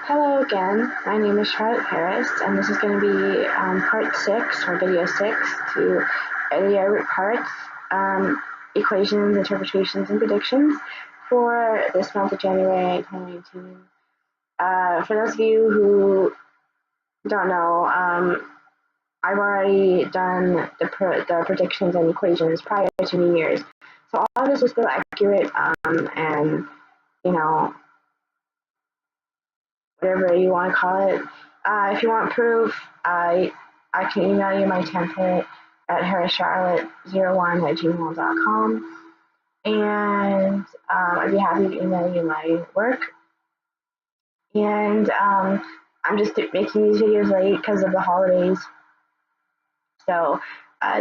Hello again, my name is Charlotte Harris, and this is going to be part 6, or video 6, to the parts, equations, interpretations, and predictions for this month of January 2019. For those of you who don't know, I've already done the predictions and equations prior to New Year's, so all of this is still accurate, and, you know, whatever you want to call it. If you want proof, I can email you my template at harrischarlotte01@gmail.com, and I'd be happy to email you my work. And I'm just making these videos late because of the holidays, so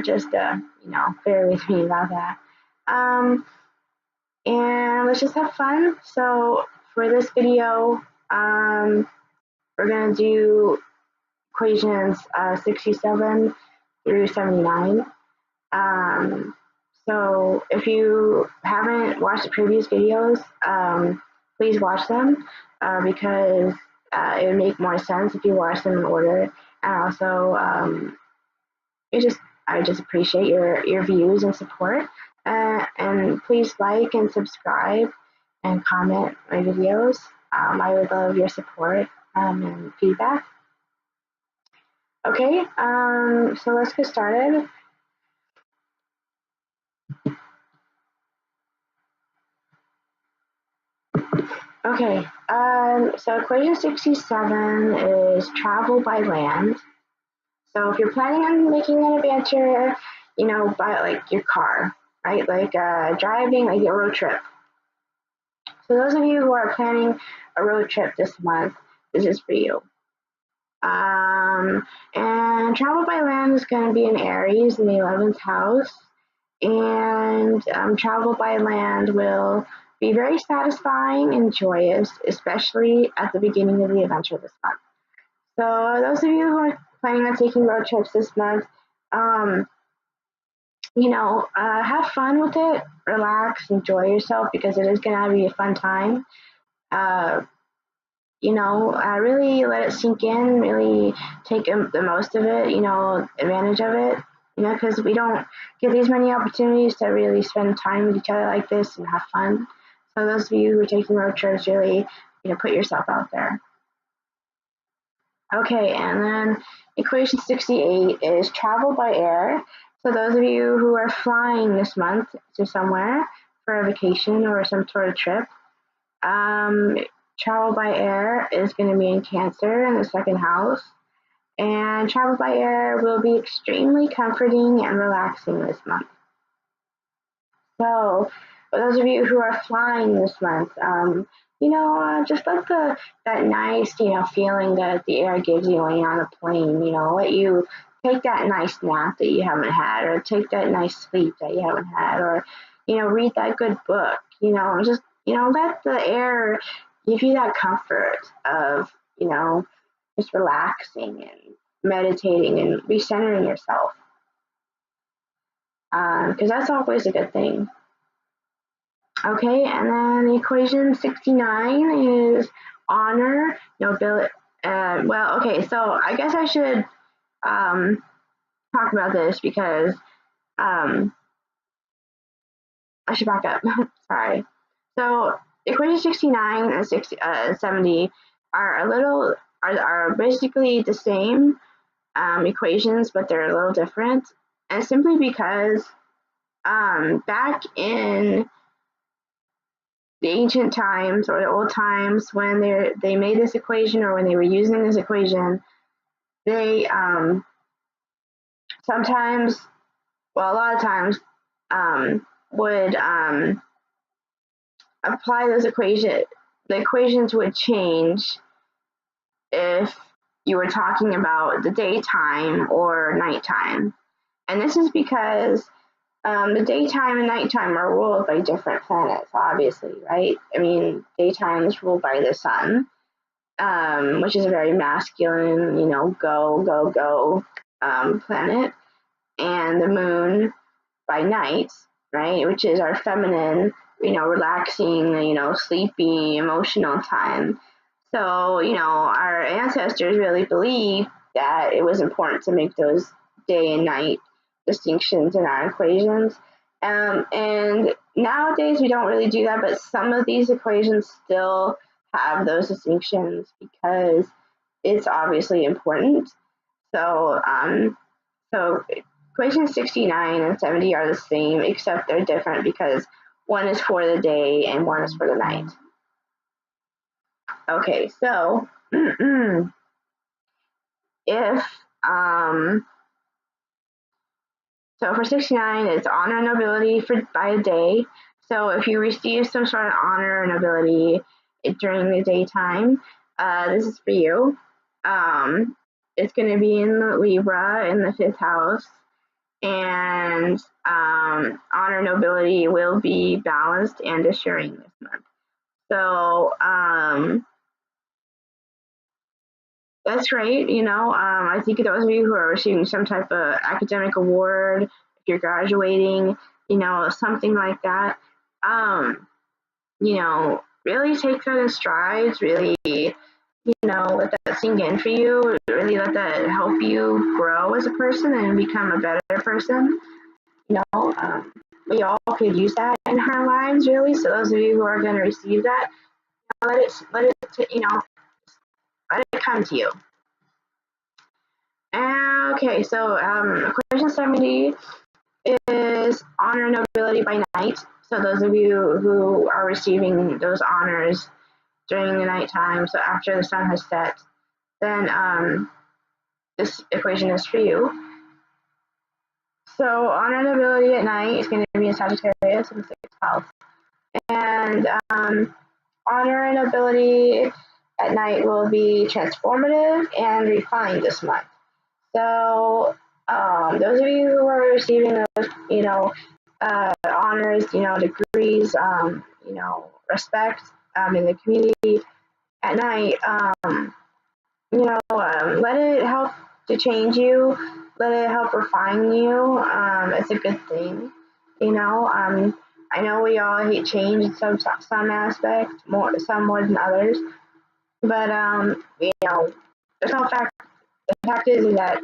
just bear with me about that. And let's just have fun. So for this video, we're going to do equations 67 through 79. So if you haven't watched the previous videos, please watch them because it would make more sense if you watch them in order. And also, I just appreciate your views and support. And please like and subscribe and comment my videos. I would love your support and feedback. Okay, so let's get started. Okay, so equation 67 is travel by land. So if you're planning on making an adventure, by like your car, right? Like driving, like a road trip. So those of you who are planning a road trip this month, this is for you. And travel by land is going to be in Aries in the 11th house. And travel by land will be very satisfying and joyous, especially at the beginning of the adventure this month. So those of you who are planning on taking road trips this month, have fun with it, relax, enjoy yourself, because it is going to be a fun time. Really let it sink in, really take the most of it, advantage of it, because we don't get these many opportunities to really spend time with each other like this and have fun. So those of you who are taking road trips, really, put yourself out there. Okay, and then equation 68 is travel by air. So those of you who are flying this month to somewhere for a vacation or some sort of trip, travel by air is going to be in Cancer in the 2nd house. And travel by air will be extremely comforting and relaxing this month. So, for those of you who are flying this month, just let that nice, feeling that the air gives you when you're on a plane, let you take that nice nap that you haven't had, or take that nice sleep that you haven't had, or, read that good book, just, let the air give you that comfort of, just relaxing and meditating and recentering yourself. Because that's always a good thing. Okay, and then equation 69 is honor, nobility. So I guess I should talk about this because I should back up. Sorry. So equation 69 and 70 are basically the same equations, but they're a little different, and simply because back in the ancient times or the old times when they made this equation, or when they were using this equation, they a lot of times would apply those equations. The equations would change if you were talking about the daytime or nighttime. And this is because the daytime and nighttime are ruled by different planets, obviously, right? I mean, daytime is ruled by the sun, which is a very masculine, go planet, and the moon by night, right, which is our feminine, relaxing, sleepy, emotional time. So, our ancestors really believed that it was important to make those day and night distinctions in our equations. And nowadays we don't really do that, but some of these equations still have those distinctions because it's obviously important. So, so equations 69 and 70 are the same, except they're different because one is for the day and one is for the night. Okay, so if so for 69, it's honor and nobility by a day. So if you receive some sort of honor or nobility during the daytime, this is for you. It's going to be in the Libra in the 5th house, and honor nobility will be balanced and assuring this month. So that's great. I think those of you who are receiving some type of academic award, if you're graduating, something like that, really take that in strides, really, let that sink in for you, really let that help you grow as a person and become a better person. We all could use that in our lives, really. So those of you who are going to receive that, let it come to you. Okay, so question 70 is honor and nobility by night. So those of you who are receiving those honors during the nighttime, so after the sun has set, then this equation is for you. So honor and nobility at night is going to be in Sagittarius in the 6th house. And honor and nobility at night will be transformative and refined this month. So those of you who are receiving those, honors, degrees, respect in the community at night, let it help to change you, let it help refine you. It's a good thing, I know we all hate change in some aspect, some more than others, but there's no fact. The fact is that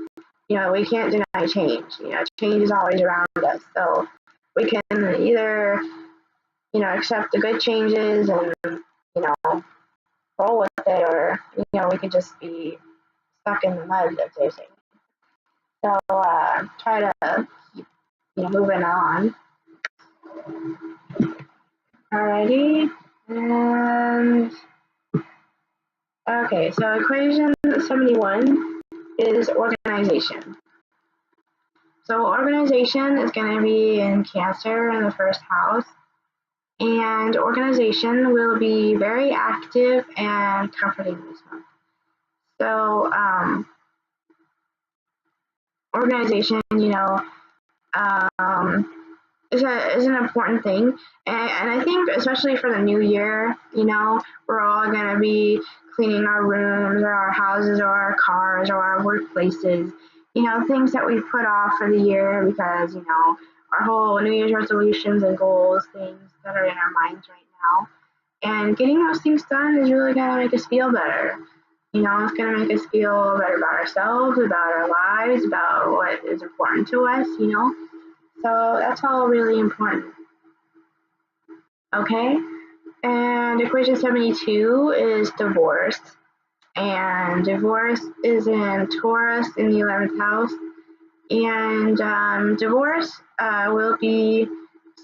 we can't deny change. Change is always around us, so we can either accept the good changes and roll with it, or we could just be stuck in the mud, as they say. So try to keep moving on. Alrighty, and okay, so equation 71 is organization. So organization is going to be in Cancer in the 1st house, and organization will be very active and comforting this month. So organization, is an important thing, and I think especially for the new year, we're all going to be cleaning our rooms or our houses or our cars or our workplaces, things that we put off for the year because our whole New Year's resolutions and goals, things that are in our minds right now, and getting those things done is really going to make us feel better. It's going to make us feel better about ourselves, about our lives, about what is important to us, So that's all really important. Okay, and equation 72 is divorce. And divorce is in Taurus in the 11th house. And divorce will be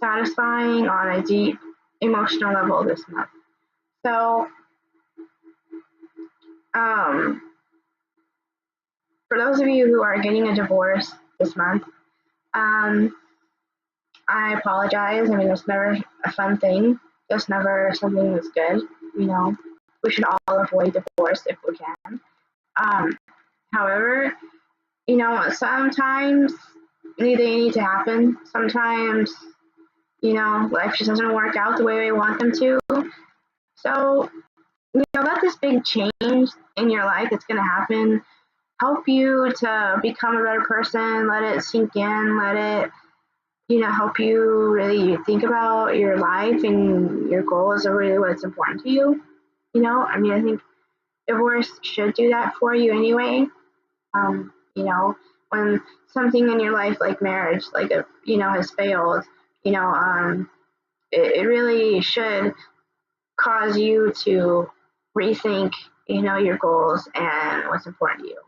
satisfying on a deep emotional level this month. So for those of you who are getting a divorce this month, I apologize. I mean, it's never a fun thing. It's never something that's good. We should all avoid divorce if we can. However, sometimes they need to happen. Sometimes, life just doesn't work out the way we want them to. So, let this big change in your life that's going to happen help you to become a better person. Let it sink in. Let it help you really think about your life and your goals are really what's important to you. I think Divorce should do that for you anyway. You know, when something in your life like marriage, like has failed, it really should cause you to rethink, your goals and what's important to you.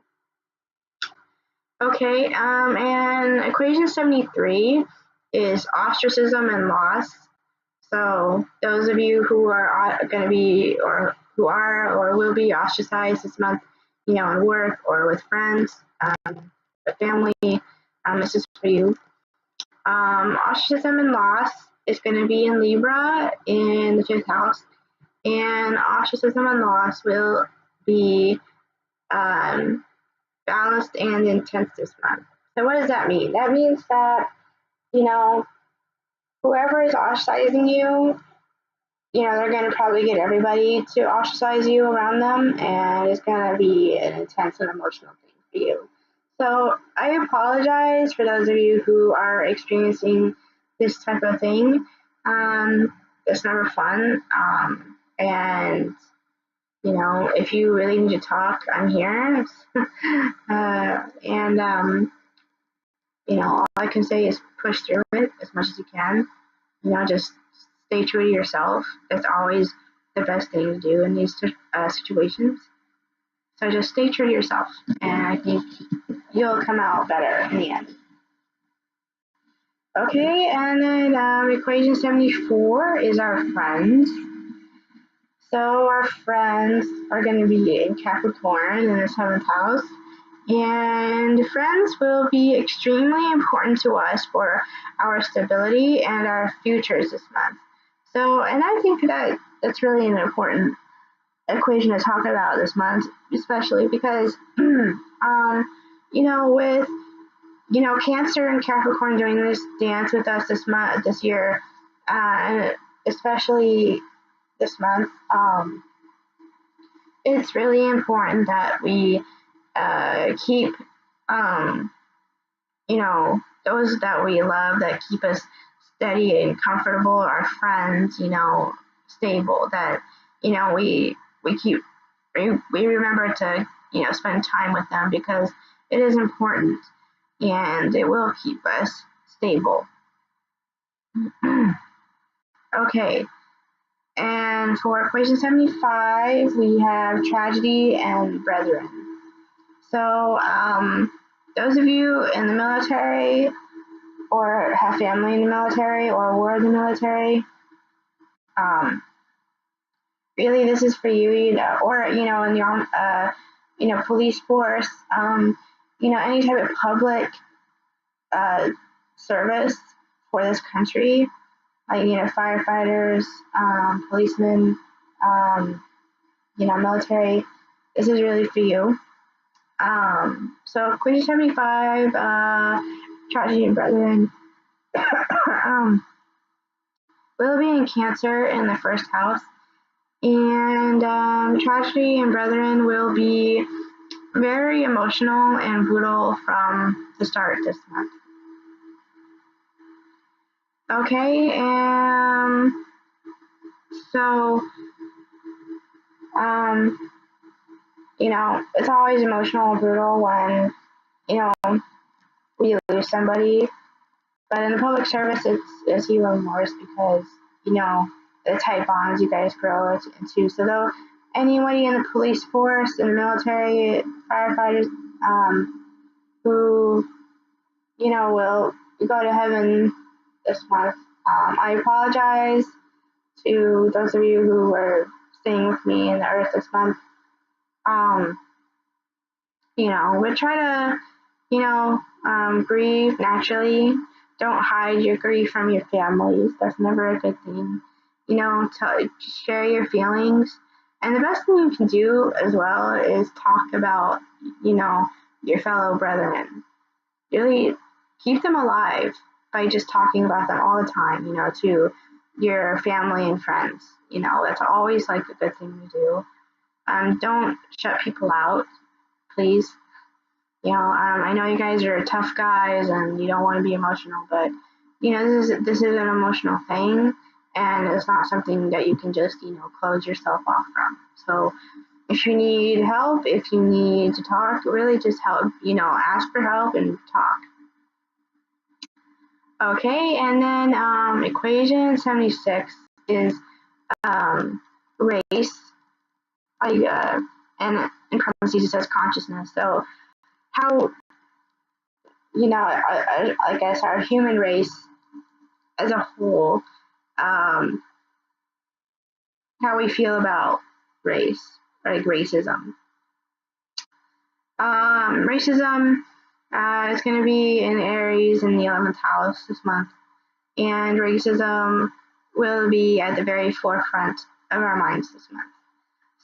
Okay, and equation 73 is ostracism and loss. So those of you who are going to be, or who are, or will be ostracized this month, in work or with friends, with family, this is for you. Ostracism and loss is going to be in Libra in the 5th house, and ostracism and loss will be balanced and intense this month. So what does that mean? That means that, whoever is ostracizing you, they're going to probably get everybody to ostracize you around them, and it's going to be an intense and emotional thing for you. So I apologize for those of you who are experiencing this type of thing. It's never fun. And, if you really need to talk, I'm here. All I can say is push through it as much as you can. Just stay true to yourself. That's always the best thing to do in these situations. So just stay true to yourself, and I think you'll come out better in the end. Okay, and then equation 74 is our friends. So our friends are going to be in Capricorn in the 7th house. And friends will be extremely important to us for our stability and our futures this month. So, and I think that's really an important equation to talk about this month, especially because, with, Cancer and Capricorn doing this dance with us this year, and especially this month, it's really important that we keep, those that we love, that keep us steady and comfortable, our friends, stable, that, we remember to, spend time with them, because it is important and it will keep us stable. Okay. And for equation 75, we have tragedy and brethren. So those of you in the military, or have family in the military, or were in the military, really this is for you, or in your police force, any type of public service for this country, like firefighters, policemen, military. This is really for you. So equation 75, tragedy and brethren, will be in Cancer in the 1st house, and tragedy and brethren will be very emotional and brutal from the start this month. Okay, so it's always emotional and brutal when we lose somebody, but in the public service it's even worse, because the tight bonds you guys grow into. So though anybody in the police force, in the military, firefighters, who will go to heaven this month, I apologize to those of you who were staying with me in the earth this month. We try to grieve naturally. Don't hide your grief from your families. That's never a good thing. Share your feelings. And the best thing you can do as well is talk about, your fellow brethren. Really keep them alive by just talking about them all the time, to your family and friends. That's always like a good thing to do. Don't shut people out, please. I know you guys are tough guys and you don't want to be emotional, but this is an emotional thing, and it's not something that you can just close yourself off from. So if you need help, if you need to talk, really just help, ask for help and talk. Okay, and then equation 76 is race, and in parentheses it says consciousness. So how, I guess our human race as a whole, how we feel about race, like racism. Racism is going to be in Aries in the 11th house this month, and racism will be at the very forefront of our minds this month.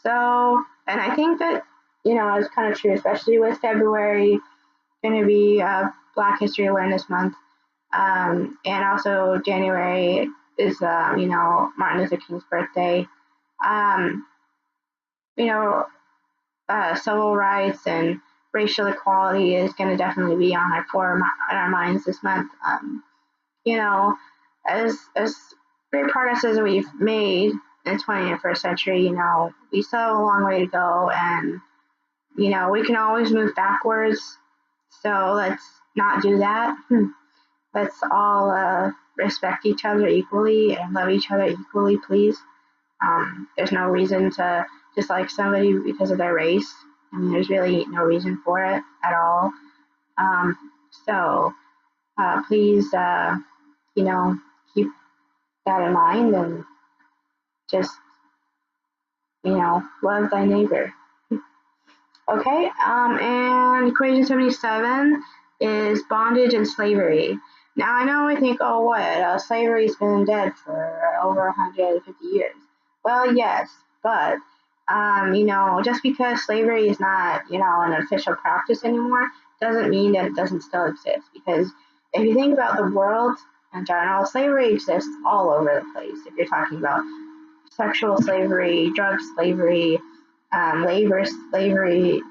So, and I think that, it's kind of true, especially with February going to be Black History Awareness Month, and also January is, Martin Luther King's birthday. Civil rights and racial equality is going to definitely be on our minds this month. As great progress as we've made in the 21st century, we still have a long way to go, and we can always move backwards. So let's not do that. Let's all respect each other equally and love each other equally, please. There's no reason to dislike somebody because of their race. I mean, there's really no reason for it at all. So please, keep that in mind and just, love thy neighbor. Okay, and equation 77 is bondage and slavery. Now, I know we think, oh, what? Slavery's been dead for over 150 years. Well, yes, but, just because slavery is not, an official practice anymore, doesn't mean that it doesn't still exist. Because if you think about the world in general, slavery exists all over the place. If you're talking about sexual slavery, drug slavery, labor slavery,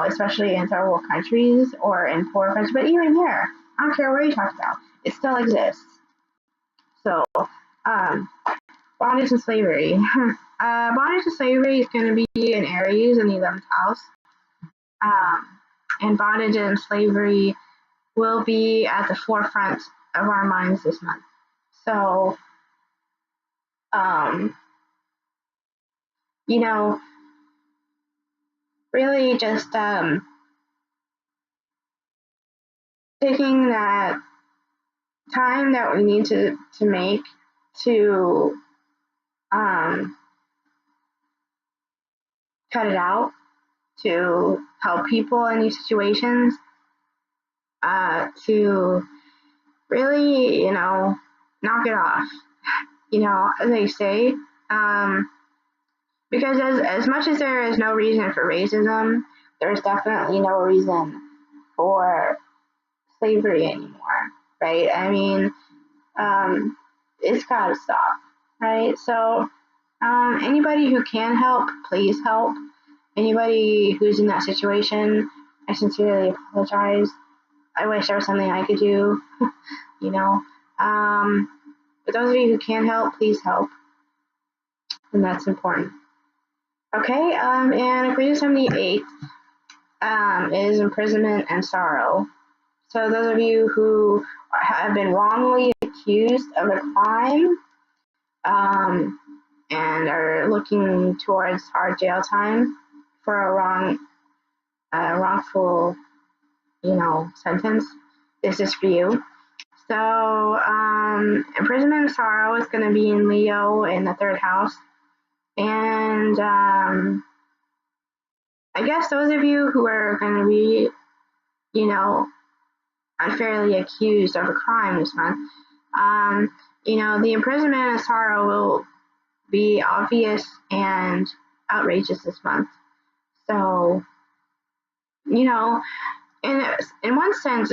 especially in third world countries or in poor countries, but even here, I don't care what you talk about, it still exists. So, bondage and slavery. Bondage and slavery is going to be in Aries in the 11th house. And bondage and slavery will be at the forefront of our minds this month. So, really just taking that time that we need to make to cut it out, to help people in these situations, to really, knock it off, as they say, because as much as there is no reason for racism, there's definitely no reason for slavery anymore, right? I mean, it's got to stop, right? So anybody who can help, please help. Anybody who's in that situation, I sincerely apologize. I wish there was something I could do, But those of you who can help, please help. And that's important. Okay, and equation 78 is imprisonment and sorrow. So those of you who have been wrongly accused of a crime and are looking towards hard jail time for a wrongful, sentence, this is for you. So imprisonment and sorrow is going to be in Leo in the 3rd house. And I guess those of you who are going to be, unfairly accused of a crime this month, the imprisonment and sorrow will be obvious and outrageous this month. So, in one sense,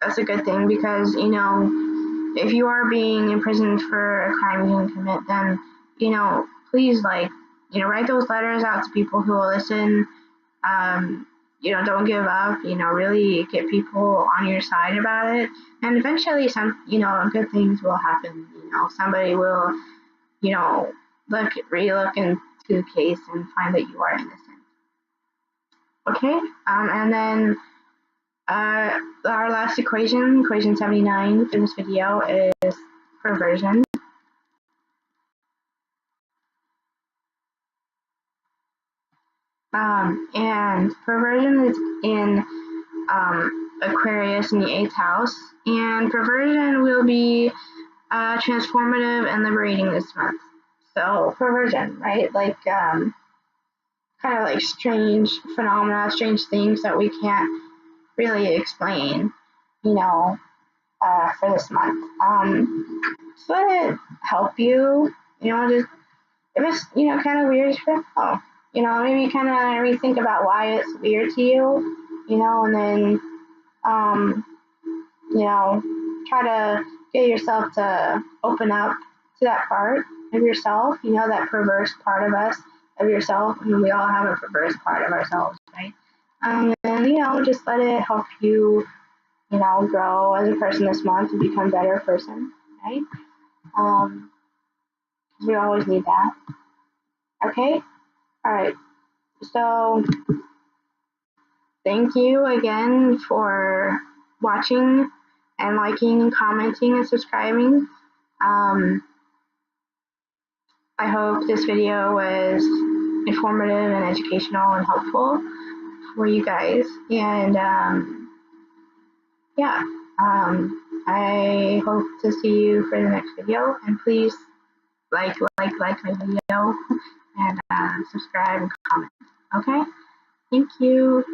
that's a good thing because, if you are being imprisoned for a crime you didn't commit, then, please, write those letters out to people who will listen. Don't give up, really get people on your side about it. And eventually some, good things will happen. Somebody will, relook into the case and find that you are innocent. Okay, and then our last equation, equation 79 for this video, is perversion. And perversion is in Aquarius in the 8th house, and perversion will be transformative and liberating this month. So perversion, right? Like kind of like strange phenomena, strange things that we can't really explain, you know, for this month. Just let it help you, just if it's, kind of weird, oh, maybe kind of rethink about why it's weird to you, and then, um, try to get yourself to open up to that part of yourself, that perverse part of us, of yourself. I mean, we all have a perverse part of ourselves, right? And, just let it help you, grow as a person this month and become a better person, right? Um, we always need that. Okay? All right. So, thank you again for watching and liking and commenting and subscribing. I hope this video was informative and educational and helpful for you guys. And yeah, I hope to see you for the next video. And please like my video and subscribe and comment. Okay? Thank you.